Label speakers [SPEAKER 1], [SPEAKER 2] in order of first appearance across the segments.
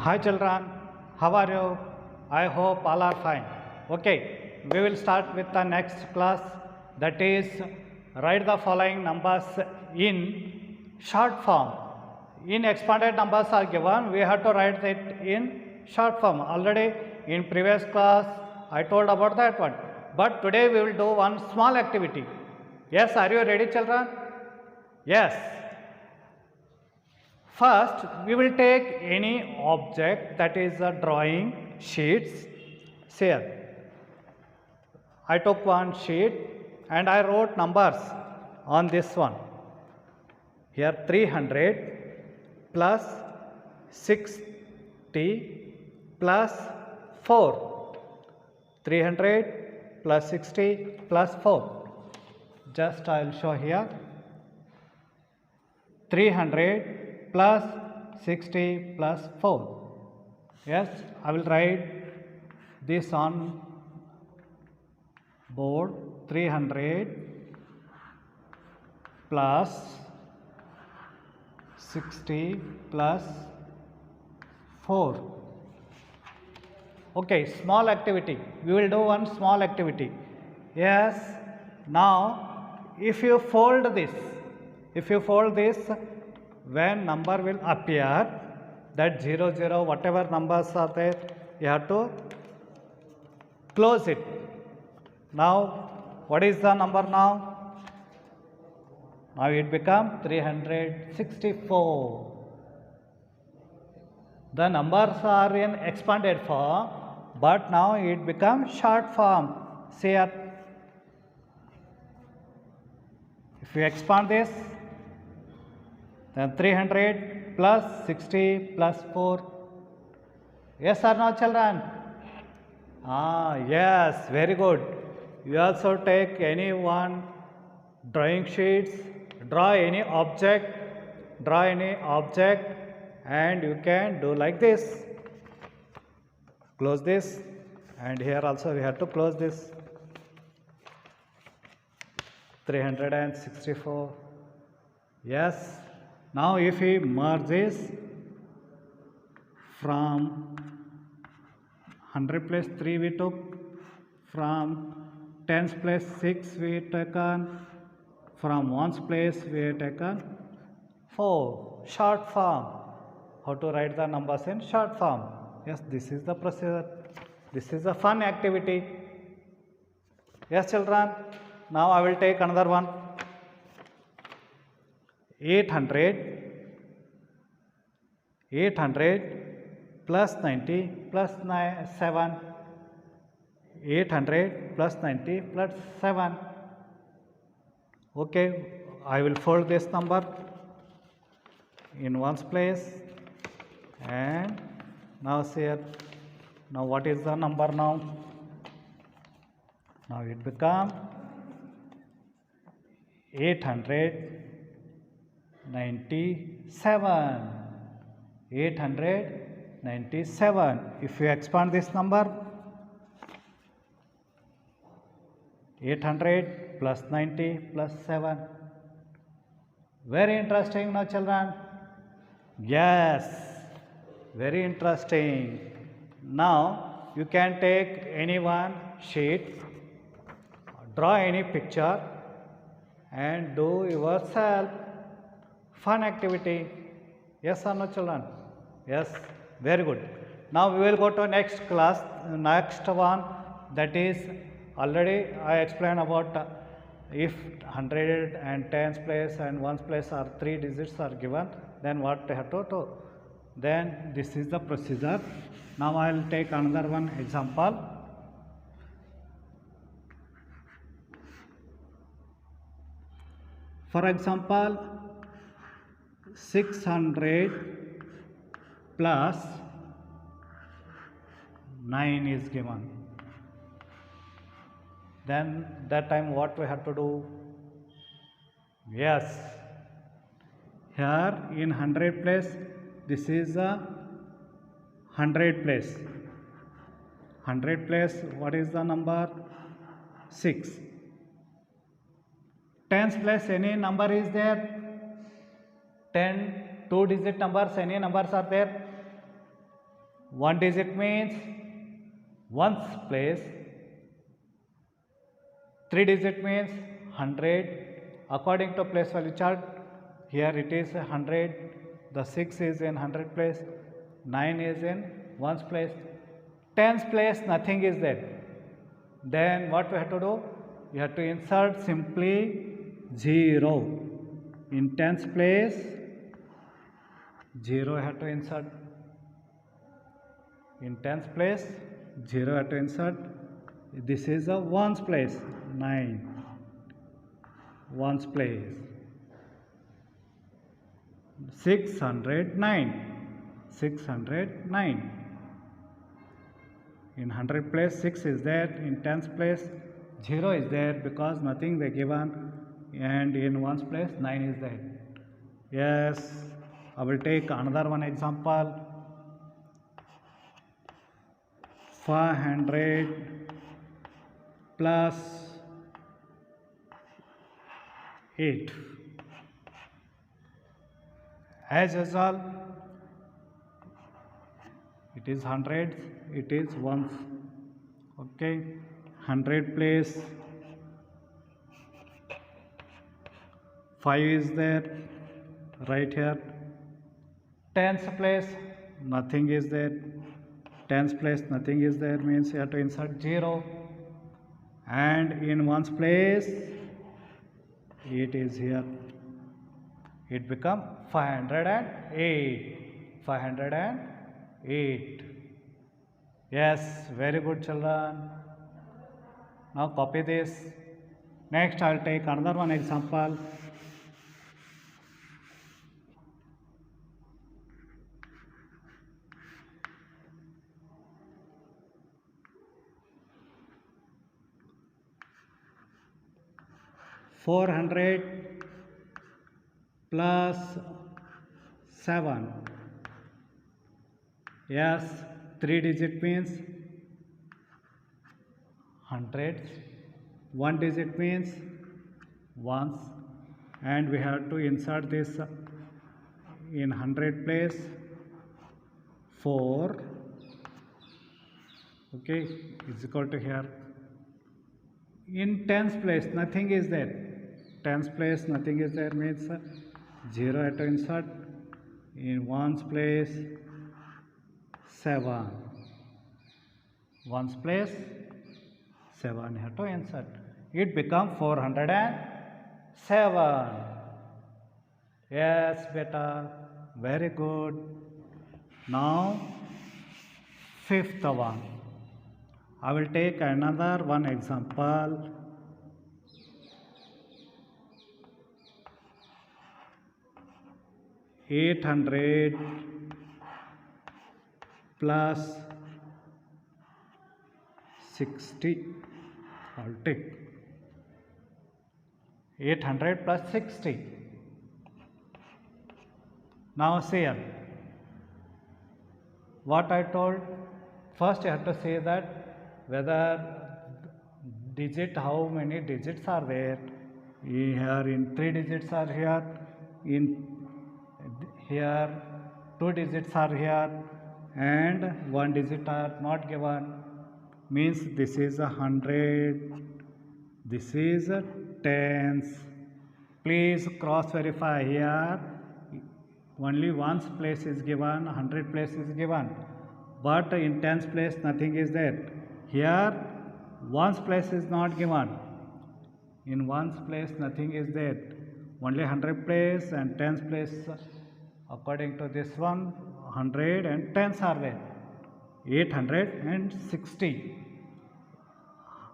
[SPEAKER 1] Hi children, how are you? I hope all are fine. Okay, we will start with the next class, that is write the following numbers in short form. In expanded numbers are given, we have to write it in short form. Already in previous class I told about that one. But today we will do one small activity. Yes, are you ready children? Yes. First, we will take any object, that is a drawing sheets. Here, I took one sheet and I wrote numbers on this one. Here 300 plus 60 plus 4. 300 plus 60 plus 4. Just I will show here. 300 plus 60 plus 4. Yes, I will write this on board. 300 plus 60 plus 4. Okay, small activity. We will do one small activity. Yes, now if you fold this, when number will appear, that 0 0 whatever numbers are there, you have to close it. Now what is the number now? Now it become 364. The numbers are in expanded form, but now it becomes short form. See here. If you expand this, then 300 plus 60 plus 4. Yes or no children? Yes, very good. You also take any one drawing sheets, draw any object, and you can do like this. Close this, and here also we have to close this. 364. Yes. Now if we merge this from 100 place 3 we took, from 10's place 6 we taken, from 1's place we have taken 4. Short form. How to write the numbers in short form? Yes, this is the procedure. This is a fun activity. Yes children. Now I will take another one. 800 plus 90 plus 7. 800 plus 90 plus 7. Okay, I will fold this number in one's place, and now see here. Now what is the number now? Now it become 897. 897. If you expand this number, 800 plus 90 plus 7. Very interesting now children. Yes, very interesting. Now you can take any one sheet, draw any picture, and do yourself fun activity. Yes or no children? Yes, very good. Now we will go to next class, next one, that is already I explained about if 100 and 10's place and 1's place are 3 digits are given, then what they have to do. Then this is the procedure. Now I will take another one example. For example, 600 plus 9 is given. Then that time what we have to do? Yes, here in 100 place, this is a 100 place. 100 place, what is the number? 6. 10's place, any number is there? 10, 2 digit numbers, any numbers are there? 1 digit means ones place. 3 digit means 100. According to place value chart, here it is 100. The 6 is in 100 place. 9 is in ones place. Tens place, nothing is there. Then what we have to do? You have to insert simply 0. In tens place, 0 have to insert. In tens place, 0 have to insert. This is a ones place, 9. Ones place. 609. 609. In 100 place 6 is there, in tens place 0 is there because nothing they given, and in ones place 9 is there. Yes, I will take another one example. 500 plus 8. As usual, it is hundreds, it is ones. Okay, 100 place 5 is there right here. Tens place nothing is there. Tens place nothing is there means you have to insert 0. And in ones place 8 is here. It become 508. 508. Yes, very good children. Now copy this. Next I will take another one example. $400 plus 7. Yes, 3 digit means hundreds. 1 digit means ones, and we have to insert this in 100 place 4. Okay, is equal to here. In tens place nothing is there. Tens place nothing is there means 0 have to insert. In ones place 7. Ones place 7 have to insert. It become 407. Yes, beta, very good. Now fifth one. I will take another one example. $800 plus 60. I'll take 800 plus 60. Now see here. What I told, first you have to say that whether digit, how many digits are there. Here in 3 digits are here, in here 2 digits are here, and 1 digit are not given. Means this is 100, this is tens. Please cross verify here. Only ones place is given, 100 place is given, but in tens place nothing is there. Here ones place is not given. In ones place nothing is there. Only 100 place and tens place. According to this one, 100 and tens are there. 860.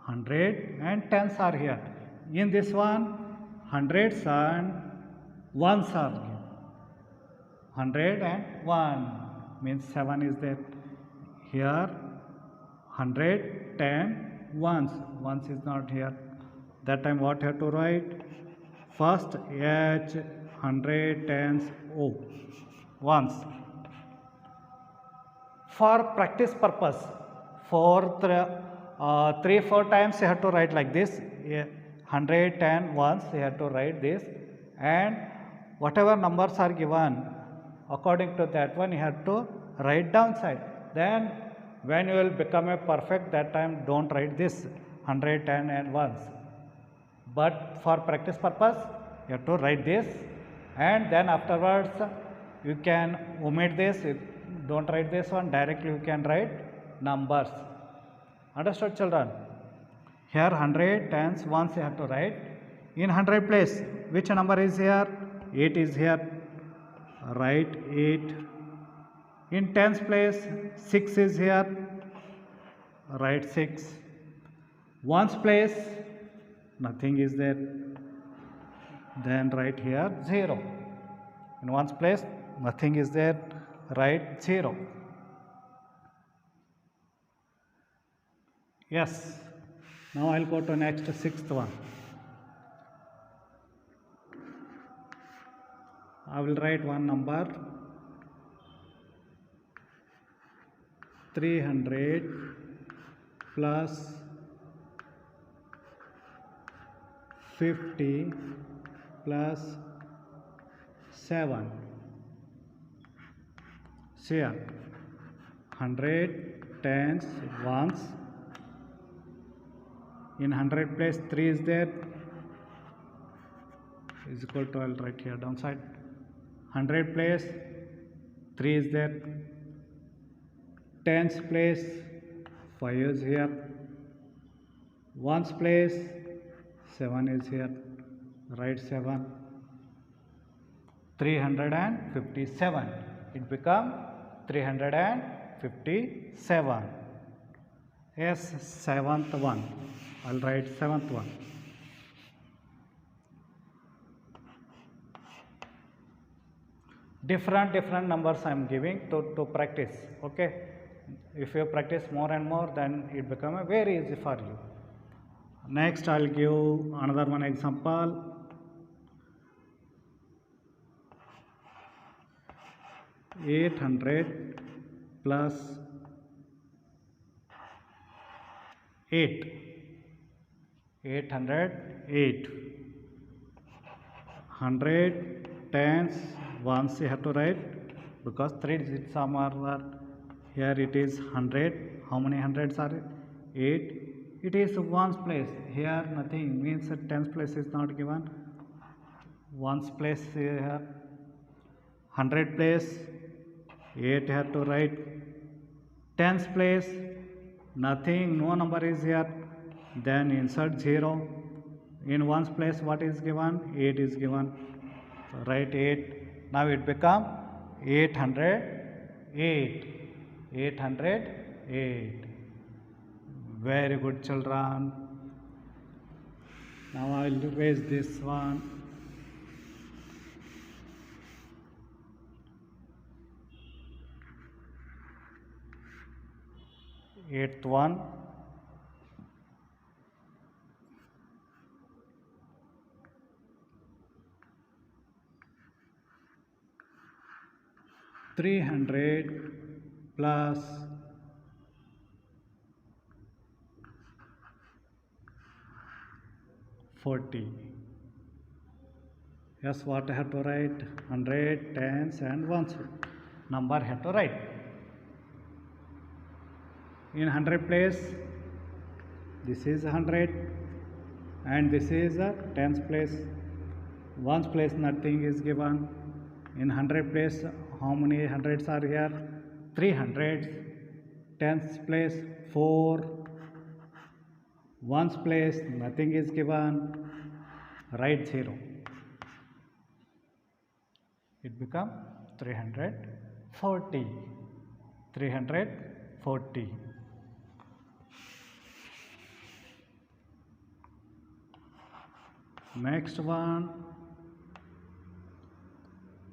[SPEAKER 1] 100 and tens are here. In this one, hundreds and ones are here. 101 means 7 is there. Here 110 ones. Ones is not here. That time what you have to write? First H 100 tens O. Ones. For practice purpose, for 3-4 times you have to write like this. 110 ones you have to write this, and whatever numbers are given, according to that one you have to write down side. Then when you will become a perfect, that time don't write this 110 and ones. But for practice purpose, you have to write this, and then afterwards you can omit this. Don't write this one, directly you can write numbers. Understood, children? Here 100 tens ones you have to write. In 100 place, which number is here? 8 is here. Write 8. In tens place, 6 is here. Write 6. Ones place, nothing is there. Then write here 0. In ones place, nothing is there. Write 0. Yes. Now I'll go to next sixth one. I will write one number 300 plus 50 plus 7. See here, 100 tens ones. In 100 place 3 is there, is equal to, I'll write here downside. 100 place 3 is there. Tens place 5 is here. Ones place 7 is here. Write 7. 357. It become 357. Yes, seventh one. I'll write seventh one. Different numbers I am giving to practice. Okay. If you practice more and more, then it becomes very easy for you. Next, I'll give another one example. $800 plus 8. 808. 100 tens ones you have to write, because 3 digit sum are there. Here it is 100. How many hundreds are it? 8. It is ones place. Here nothing, means tens place is not given. Ones place here. 100 place 8 you have to write. Tens place nothing, no number is here. Then insert 0. In ones place what is given? 8 is given. So write 8. Now it become 808. 808. Very good, children. Now I will erase this one. Eighth one. $300 plus 40. Yes, what I have to write? 100, tens and ones. Number have to write. In 100 place, this is 100 and this is a tens place. Ones place nothing is given. In 100 place, how many hundreds are here? 3 hundreds. Tens place 4. Ones place nothing is given. Write 0. It become 340. 340. Next one,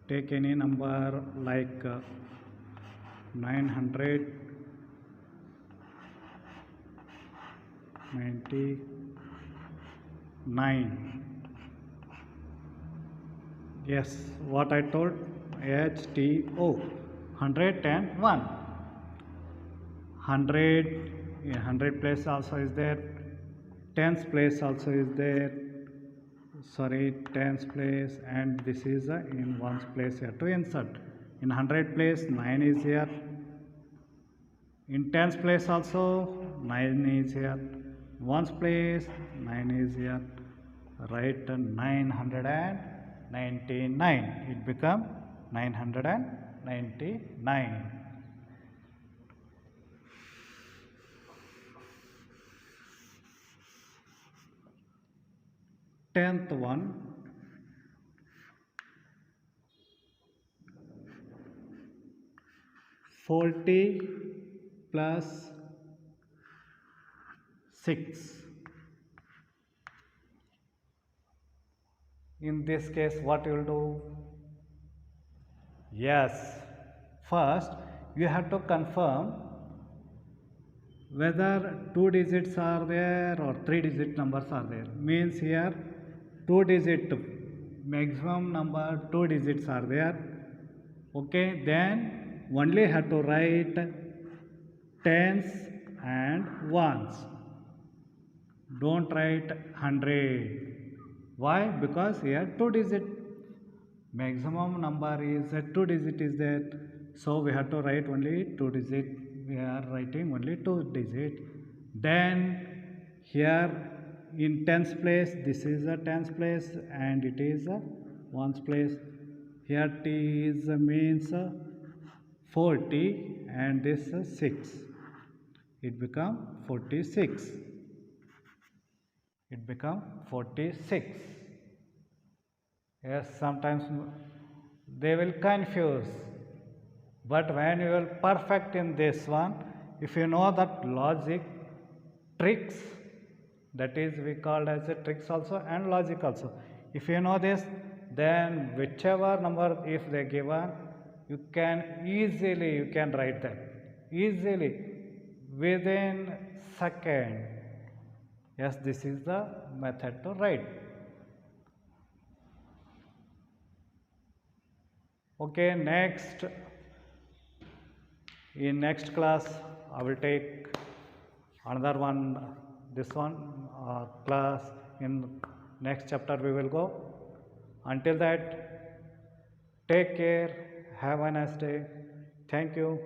[SPEAKER 1] take any number like 999. Yes, what I told? HTO, 101. 100, 100 place also is there. Tens place also is there. Sorry, tens place, and this is in ones place here to insert. In 100 place 9 is here. In tens place also 9 is here. Ones place 9 is here. Write 999. It become 999. Tenth one, 40 plus 6. In this case, what you will do? Yes, first you have to confirm whether 2 digits are there or 3 digit numbers are there. Means here 2 digit maximum number 2 digits are there. Okay, then only have to write tens and ones. Don't write 100. Why? Because here 2 digit maximum number is 2 digit is there, so we have to write only 2 digit. We are writing only 2 digit. Then here in tens place, this is a tens place and it is a ones place. Here t is means 40 and this 6. It become 46. It become 46. Yes, sometimes they will confuse, but when you will perfect in this one, if you know that logic tricks, that is we called as a tricks also and logic also. If you know this, then whichever number if they given, you can write them easily within second. Yes, this is the method to write. Okay, next, in next class I will take another one, this one class. In next chapter we will go. Until that, take care, have a nice day. Thank you.